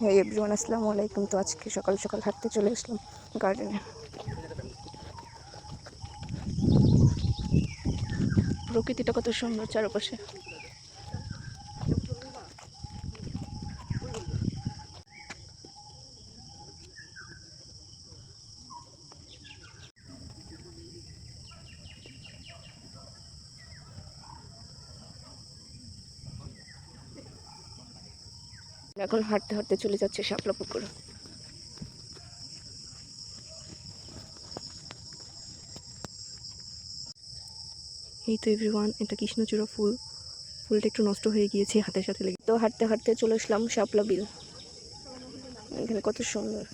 হ্যাঁ এভরিওয়ান, আসসালামু আলাইকুম। তো আজকে সকাল সকাল হাঁটতে চলে আসলাম গার্ডেনে। প্রকৃতিটা কত সুন্দর চারপাশে। এখন হাঁটতে হাঁটতে চলে যাচ্ছে শাপলা পুকুর। এই তো এভরিওয়ান, এটা কৃষ্ণচূড়া ফুল। ফুলটা একটু নষ্ট হয়ে গিয়েছে হাতের সাথে লেগে। তো হাঁটতে হাঁটতে চলে আসলাম শাপলা বিল। এখানে কত সুন্দর।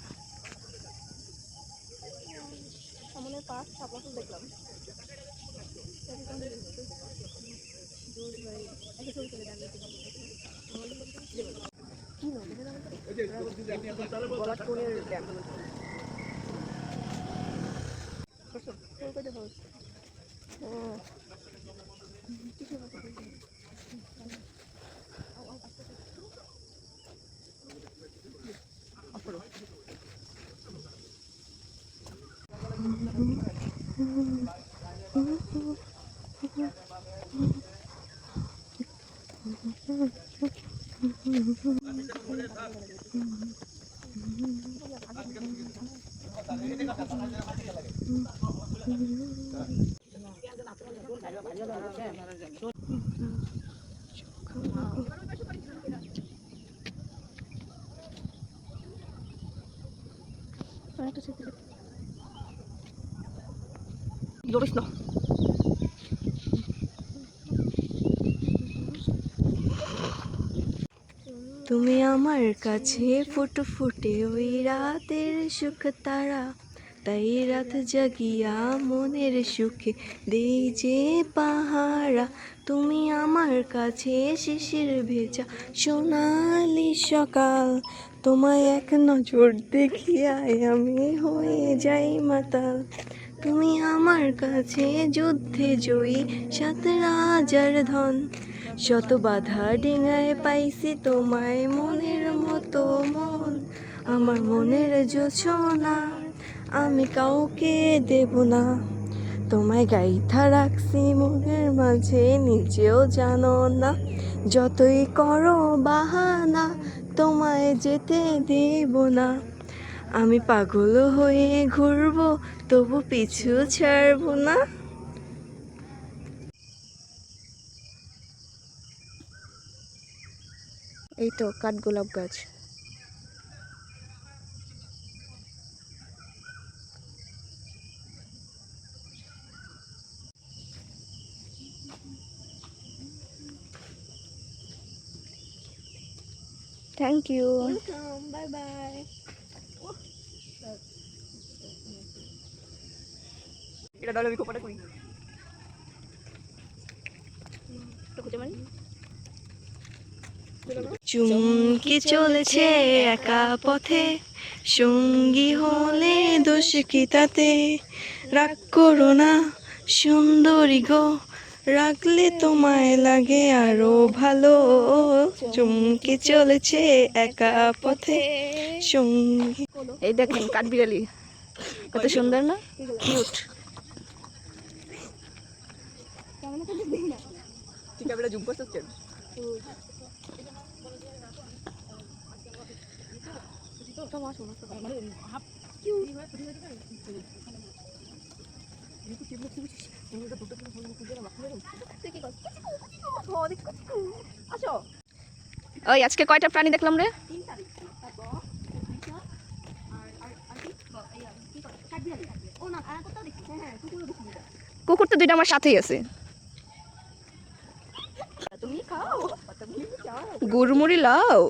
তুমি আমার কাছে ফুটফুটে ওই রাতের সুখ তারা, তাই রাত জাগিয়া মনের সুখে দেই যে পাহারা। তুমি আমার কাছে শিশির ভেজা সোনালি সকাল, তোমায় এক নজর দেখিয়াই আমি হয়ে যাই মাতাল। তুমি আমার কাছে যুদ্ধে জয়ী সাত রাজার ধন, শত বাধা ডিঙায় পাইছি তোমায় মনের মতো মন। আমার মনের জোছনা আমি কাউকে দেব না, তোমায় গাইথা রাখছি মনের মাঝে নিজেও জানো না। যতই করো বাহানা তোমায় যেতে দেব না, আমি পাগল হয়ে ঘুরবো তবু পিছু ছাড়বো না। এই তো কাঠগোলাপ গাছ। Thank you. Bye bye. এটা দাও আমি কোপাটা করি তো খুঁজে মারি। চুমকি চলেছে একা পথে, সঙ্গী হলে দোষ কি তাতে। রাগ করো না সুন্দরী গো, রাখলে তোমায় লাগে আরো ভালো। চুমকি চলেছে একা পথে সঙ্গী। এই দেখেন কাঠবিড়ালি কত সুন্দর না, কিউট। ঠিক আছে, জুম করতে হচ্ছে। ওই আজকে কয়টা প্রাণী দেখলাম রে? কুকুর তো দুইটা আমার সাথেই আছে। গুড়মুড়ি লাও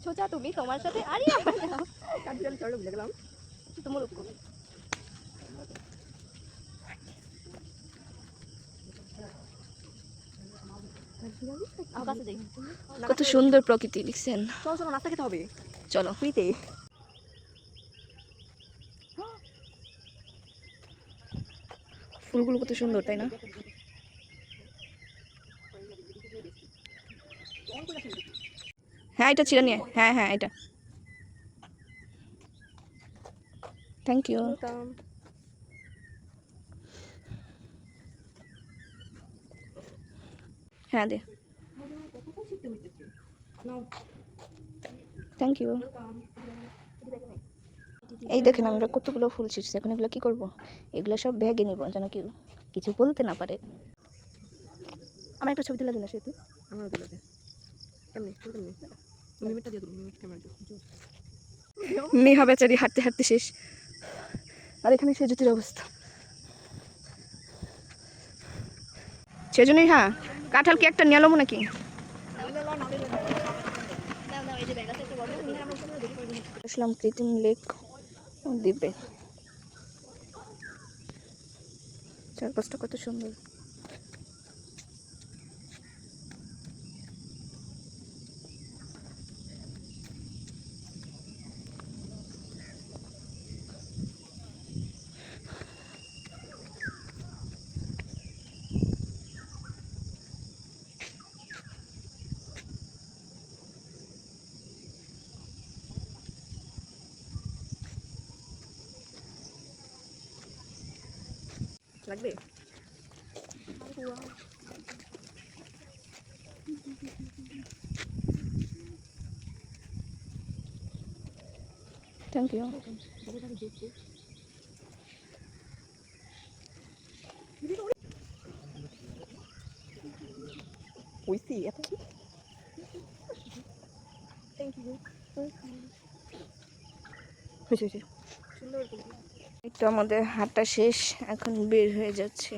ছোচা তুমি তোমার সাথে আরে কত সুন্দর প্রকৃতি লিখছেন। চলো চলো নাস্তা খেতে হবে, চলো ফ্রিতে। ফুলগুলো কত সুন্দর তাই না? হ্যাঁ এটা ছিঁড়ে নিয়ে, হ্যাঁ হ্যাঁ এটা থ্যাংক ইউ। হ্যাঁ দে, থ্যাংক ইউ। এই দেখেন আমরা কতগুলো ফুল ছিঁড়ছি, এখন এগুলো কি করব? এগুলো সব ব্যাগে নেব যেন কেউ কিছু বলতে না পারে। আমার একটা ছবি তুলে দিন সেতু। আমারও তুলে দে। কেমনি কেমনি মিনিটটা দিয়ে দিন, মিনিট ক্যামেরা দিয়ে। নেহা বেচারি হাঁটতে হাঁটতে শেষ, আর এখানে সেজুতির অবস্থা। সেজন্যই হ্যাঁ, কাঁঠাল কি একটা নিয়ে এলো নাকি? আসলাম কৃত্রিম লেক দ্বীপে, চারপাশটা কত সুন্দর। লাগবে থ্যাংক ইউ। একটু আমাদের হাঁটা শেষ, এখন বের হয়ে যাচ্ছে।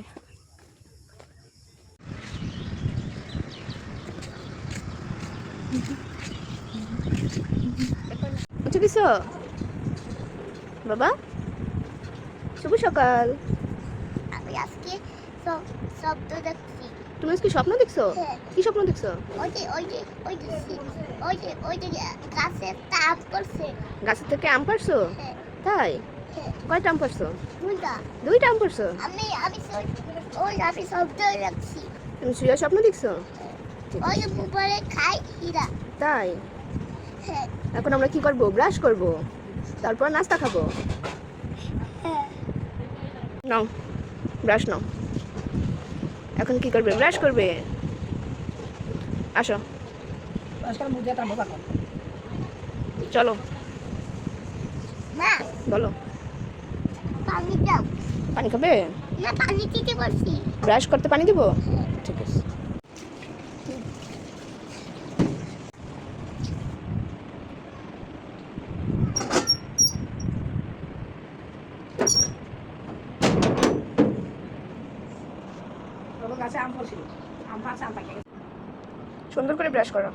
উঠে দিছ বাবা? শুভ সকাল। আমি আজকে শব্দ দেখছি। তুমি আজকে স্বপ্ন দেখছো? কি স্বপ্ন দেখছো? ওই যে গাছে তাপ করছে। গাছের থেকে আম পারছো? তাই? কয়টা আম পারছো? দুইটা আম পারছো? আমি শব্দ দেখছি। তুমি শুয়ে স্বপ্ন দেখছো? ওই যে উপরে খাই হীরা। তাই? এখন আমরা কি করব? ব্রাশ করব, তারপর নাস্তা খাবো। নাও ব্রাশ নাও। এখন কি করবে? ব্রাশ করবে। আসো চলো। মা বলো। পানি দাও। পানি খাবে? না পানি দিতে বলছি। ব্রাশ করতে পানি দিব? ঠিক আছে। সুন্দর করে ব্রাশ করো।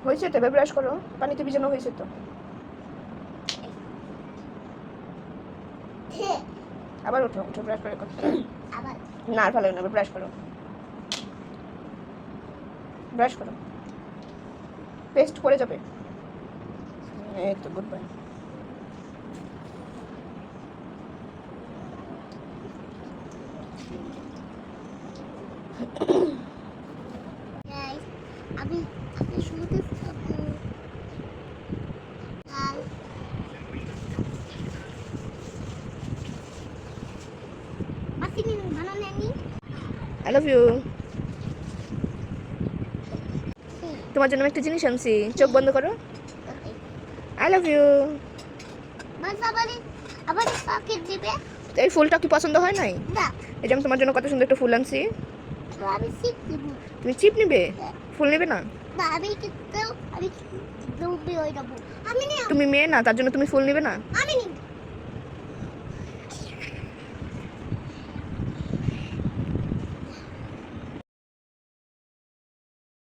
হয়েছে তো, এবার ব্রাশ করো। পানিতে ভিজানো হয়েছে তো। আবার উঠো উঠো, ব্রাশ করে করো। না আর ভালো না, ব্রাশ করো ব্রাশ করো, পেস্ট করে যাবে। এই তো, গুড বাই। আমি শুনতে আই লাভ ইউ। তোমার জন্য একটা জিনিস আনছি, চোখ বন্ধ করো। I love you. আবার চকলেট দিবে? এই ফুলটা কি পছন্দ হয় নাই? না। এই যে আমি তোমার জন্য কত সুন্দর একটা ফুল আনছি। আমি চিপ দিব। তুমি চিপ নিবে? ফুল নেবে না? না আমি কিন্তু আমি তুমি মেয়ে না, তার জন্য তুমি ফুল নেবে না? আমি নিব।